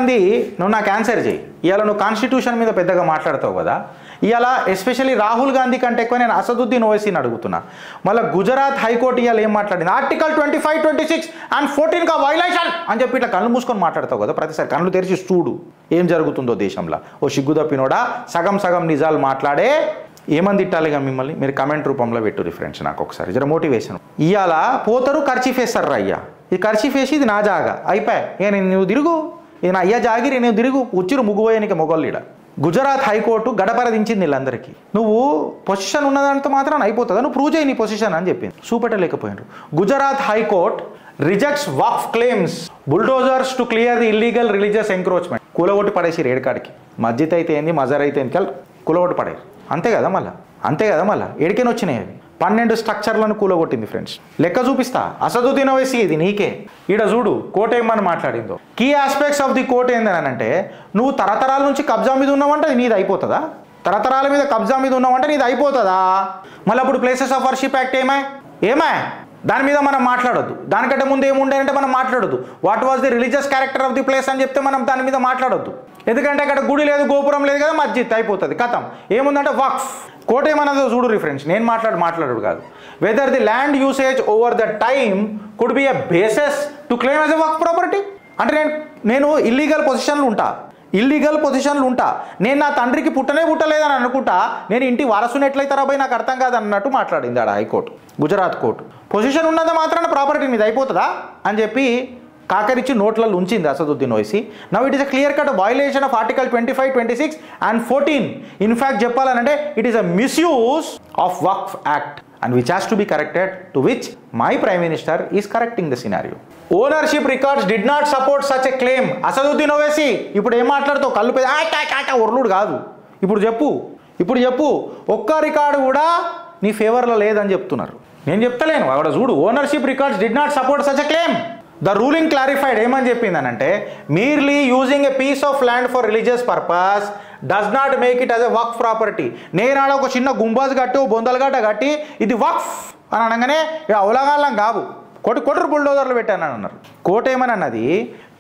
చాలామంది నువ్వు నాకు ఆన్సర్ చేయి, ఇవాళ నువ్వు కాన్స్టిట్యూషన్ మీద పెద్దగా మాట్లాడతావు కదా, ఇవాళ ఎస్పెషల్లీ రాహుల్ గాంధీ కంటే ఎక్కువ నేను అసదుద్దీన్ ఓవైసీని అడుగుతున్నా. మళ్ళీ గుజరాత్ హైకోర్టు ఇవాళ ఏం మాట్లాడింది, ఆర్టికల్ 25, 26 and 14 వైలేషన్ అని చెప్పి ఇట్లా కళ్ళు మూసుకొని మాట్లాడతావు కదా, ప్రతిసారి కళ్ళు తెరిచి చూడు ఏం జరుగుతుందో దేశంలో. ఓ సిగ్గుదప్పినోడా సగం సగం నిజాలు మాట్లాడే ఏమంది తిట్టాలిగా మిమ్మల్ని మీరు కమెంట్ రూపంలో పెట్టు రిఫరెన్స్ నాకు ఒకసారి జర మోటివేషన్. ఇవాళ పోతారు ఖర్చీఫ్ వేస్తారు అయ్యా, ఇది ఖర్చీఫ్ వేసి ఇది నా జాగా అయిపోయా, నేను నువ్వు తిరుగు, ఇది నా అయ్యా జాగిరి నువ్వు తిరుగు, ఉచ్చిరు ముగ్గుపోయానికి మొగోళ్ళీడ. గుజరాత్ హైకోర్టు గడపరదించింది వీళ్ళందరికీ, నువ్వు పొజిషన్ ఉన్నదాంతో మాత్రం అయిపోతుందా, నువ్వు ప్రూవ్ చేయి నీ పొజిషన్ అని చెప్పింది. చూపెట్టలేకపోయినారు. Gujarat high court rejects Waqf claims bulldozers to clear the illegal religious encroachment. కూలగొట్టి పడేసి రేడుకాడికి మస్జిద్ అయితే ఏంది మజర్ అయితే ఏంది కూలగొట్టి పడేరు, అంతే కదా మళ్ళీ ఎడికైనా వచ్చినాయి అవి. 12 స్ట్రక్చర్లను కూలగొట్టింది ఫ్రెండ్స్. లెక్క చూపిస్తా, అసదుద్దీన్ ఓవైసీ ఇది నీకే. ఈడ చూడు కోర్టు ఏమని మాట్లాడిందో. Key aspects of the court ఏందని అంటే, నువ్వు తరతరాల నుంచి కబ్జా మీద ఉన్నావంటే నీది అయిపోతుందా, తరతరాల మీద కబ్జా మీద ఉన్నావంటే నీది అయిపోతుందా. మళ్ళీ అప్పుడు ప్లేసెస్ ఆఫ్ వర్షిప్ యాక్ట్ ఏమా దాని మీద మనం మాట్లాడొద్దు, దానికంటే ముందు ఏముండే అంటే మనం మాట్లాడొద్దు. What was the religious character of the place అని చెప్తే మనం దాని మీద మాట్లాడొద్దు, ఎందుకంటే అక్కడ గుడి లేదు గోపురం లేదు కదా, మస్జిద్ అయిపోతుంది కథం. ఏముందంటే వక్ఫ్. కోర్టు ఏమన్నదో చూడు రిఫరెన్స్, నేను మాట్లాడు కాదు. Whether the land usage over the time could be a basis to claim as a Waqf property. అంటే నేను ఇల్లీగల్ పొజిషన్లు ఉంటా, నేను నా తండ్రికి పుట్టలేదని అనుకుంటా, నేను ఇంటి వారసుని ఎట్లయితారా పోయి నాకు అర్థం కాదు అన్నట్టు మాట్లాడింది ఆడ హైకోర్టు. గుజరాత్ కోర్టు పొజిషన్ ఉన్నది మాత్రాన ప్రాపర్టీ మీద అయిపోతుందా అని చెప్పి కాకరిచ్చి నోట్లలో ఉంచింది Asaduddin Owaisi. Now it is a clear cut violation of article 25, 26 and 14. In fact చెప్పాలనంటే it is a misuse of Waqf act and which has to be corrected, to which my Prime Minister is correcting the scenario. Ownership records did not support such a claim. Asaduddin Owaisi ఇప్పుడు ఏం మాట్లాడుతావు, కళ్ళు పెద్ద ఒర్లుడు కాదు. ఇప్పుడు చెప్పు ఒక్క రికార్డు కూడా నీ ఫేవర్లో లేదని చెప్తున్నారు. నేను చెప్తలేను, అక్కడ చూడు. Ownership records did not support such a claim. The ruling clarified ఏమని చెప్పిందనంటే, merely using a piece of land for religious purpose does not make it as a Waqf property. నేను ఆడ ఒక చిన్న గుంబాజ్ కట్టి బొందలగడ్డ కట్టి ఇది వక్ఫ్ అని అనగానే అవలగాళ్ళం కాదు, కొట్టు బుల్డోజర్లు పెట్టానని అన్నారు. కోర్టు ఏమని అన్నది,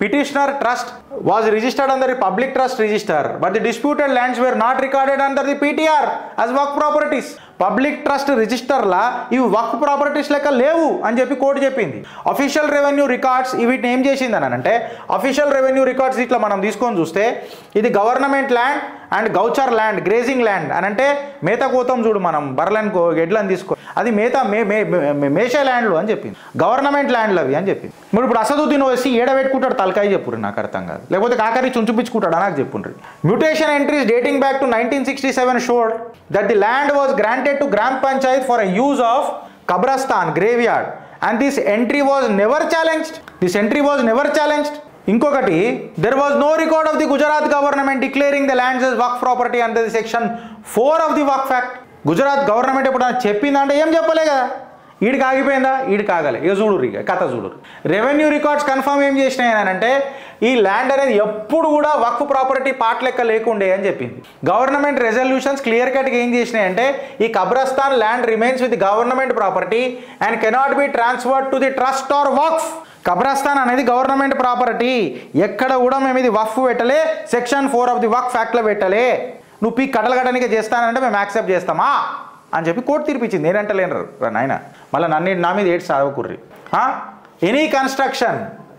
petitioner trust was registered under the public trust register but the disputed lands were not recorded under the PTR as Waqf properties. Public trust రిజిస్టర్లా ఇవి వక్ఫ్ ప్రాపర్టీస్ లెక్క లేవు అని చెప్పి కోర్టు చెప్పింది. అఫీషియల్ రెవెన్యూ రికార్డ్స్ వీటిని ఏం చేసింది అని అంటే, అఫీషియల్ రెవెన్యూ రికార్డ్స్ ఇట్లా మనం తీసుకొని చూస్తే ఇది government land and gauchar land, grazing land అని అంటే మేత కోతం చూడు, మనం బర్రెలను గెడ్లను తీసుకో, అది మేషే ల్యాండ్లు అని చెప్పింది, గవర్నమెంట్ ల్యాండ్లు అవి అని చెప్పింది. ఇప్పుడు అసదుద్దీన్ ఓవైసీ ఏడబెట్టుకుంటాడు తలకాయ చెప్పుర్రి, నాకు అర్థం కాదు, లేకపోతే కాకరి చుంచుపించుకుంటాడు నాకు చెప్పుండ్రి. Mutation entries dating back to 1967 showed that the land was granted to Gram Panchayat for a use of Kabristan graveyard and this entry was never challenged. ఇంకొకటి, there was no record of the Gujarat government declaring the lands as Waqf property under the section 4 of the Waqf Act. Gujarat government ఎప్పుడు చెప్పిందంటే ఏం చెప్పలే కదా, ఈడికి ఆగిపోయిందా, ఈడికి ఆగలే. ఇక చూడురు, ఇక కథ చూడురు. రెవెన్యూ రికార్డ్స్ కన్ఫర్మ్ ఏం చేసినాయి అని అంటే, ఈ ల్యాండ్ అనేది ఎప్పుడు కూడా వక్ఫ్ ప్రాపర్టీ పార్ట్ లెక్క లేకుండే అని చెప్పింది. గవర్నమెంట్ రెజల్యూషన్స్ క్లియర్ కట్గా ఏం చేసినాయి అంటే, ఈ కబ్రస్తాన్ land remains with government property and cannot be transferred to the trust or Waqf. కబ్రస్తాన్ అనేది గవర్నమెంట్ ప్రాపర్టీ, ఎక్కడ కూడా మేము ఇది వక్ఫ్ పెట్టలే, సెక్షన్ 4 ఆఫ్ ది వక్ఫ్ యాక్ట్లో పెట్టలే, నువ్వు పీక్ కట్టలగడానికి చేస్తానంటే మేము యాక్సెప్ట్ చేస్తామా అని చెప్పి కోర్టు తీర్పిచ్చింది. నేనంటలేను నాయన, మళ్ళీ నా మీద ఏడ్స్ చదవకుర్రి. Any construction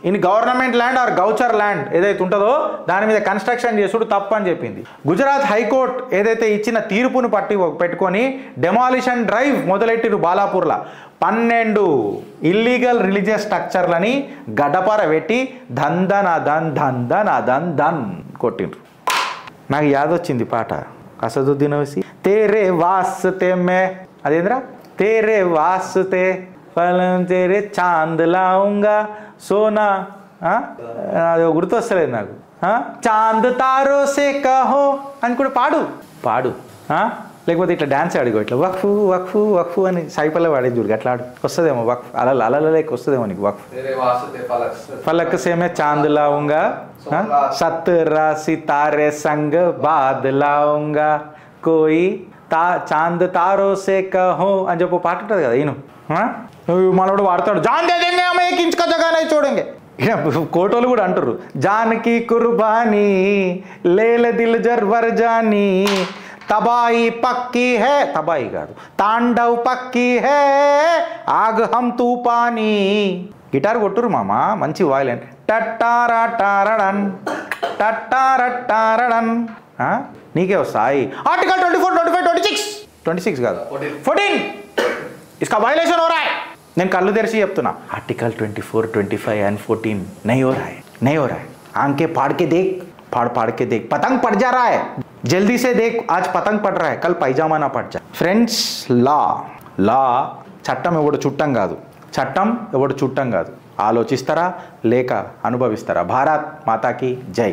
in government land or gauchar land ఏదైతే ఉంటుందో దాని మీద కన్స్ట్రక్షన్ చేసుడు తప్పు అని చెప్పింది. గుజరాత్ హైకోర్టు ఏదైతే ఇచ్చిన తీర్పును పెట్టుకొని డెమాలిషన్ డ్రైవ్ మొదలెట్టిరు బాలాపూర్లో. 12 ఇల్లీగల్ రిలీజియస్ స్ట్రక్చర్లని గడపర పెట్టి ధన్ కొట్టిండ్రు. నాకు యాదొచ్చింది పాట అసదుద్దీన్ ఓవైసీ, తేరే వాస్తే మే, అదేంద్రా, తేరే వాస్తే ఫలం తేరే చాంద్ లాऊंगा సోనా, అది గుర్తొస్తలేదు నాకు. చాంద్ తారో సే కహో అని కూడా పాడు లేకపోతే ఇట్లా డాన్స్ ఆడుకో, ఇట్లా వక్ఫు వక్ఫు వక్ఫు అని సైపల్లో వాడేది చూడు, అట్లా ఆడు, వస్తుందేమో వక్ఫ్, అలలేక వస్తుందేమో నీకు వక్ఫ్. ఫలక్ సేమే చాంద్ లాऊंगा సత్రా సితారే సంగ్ బాద్ లాऊंगा కోయి చాంద్ తారో సే కహో అని చెప్పు పాట ఉంటుంది కదా. ఈయన మనోడు వాడతాడు, జాన్ దే దేంగే హమ్ ఏక్ ఇంచ్ కా జగహ నహీ చోడెంగే. కోటోలు కూడా అంటారు జానకి కుర్బానీ లేల దిల్ జర్వర్ జానీ తబాయి పక్కి హే తబాయి కాదు తాండవ్ పక్కి హే ఆగ్ హమ్ తూపానీ గిటార్ కొట్టురు మామ మంచి వాయిలెన్ టట్టారటారడన్ టట్టారటారడన్ నీకే వస్తాయి ఆర్టికల్ 24 25 26 కాదు 14 इसका वायलेशन हो रहा है నేను కళ్ళు తెరిచి చెప్తున్నా आर्टिकल 24 25 and 14 नहीं हो रहा है नहीं हो रहा है आंखें फाड़ के देख फाड़ के देख पतंग पड़ जा रहा है जल्दी से देख आज पतंग पड़ रहा है कल पैजामा ना पड़ जाए ఫ్రెండ్స్ లా చట్టం ఎవడు చుట్టం కాదు చట్టం ఎవడు చుట్టం కాదు ఆలోచిస్తారా లేక అనుభవిస్తారా భారత్ మాతాకి జై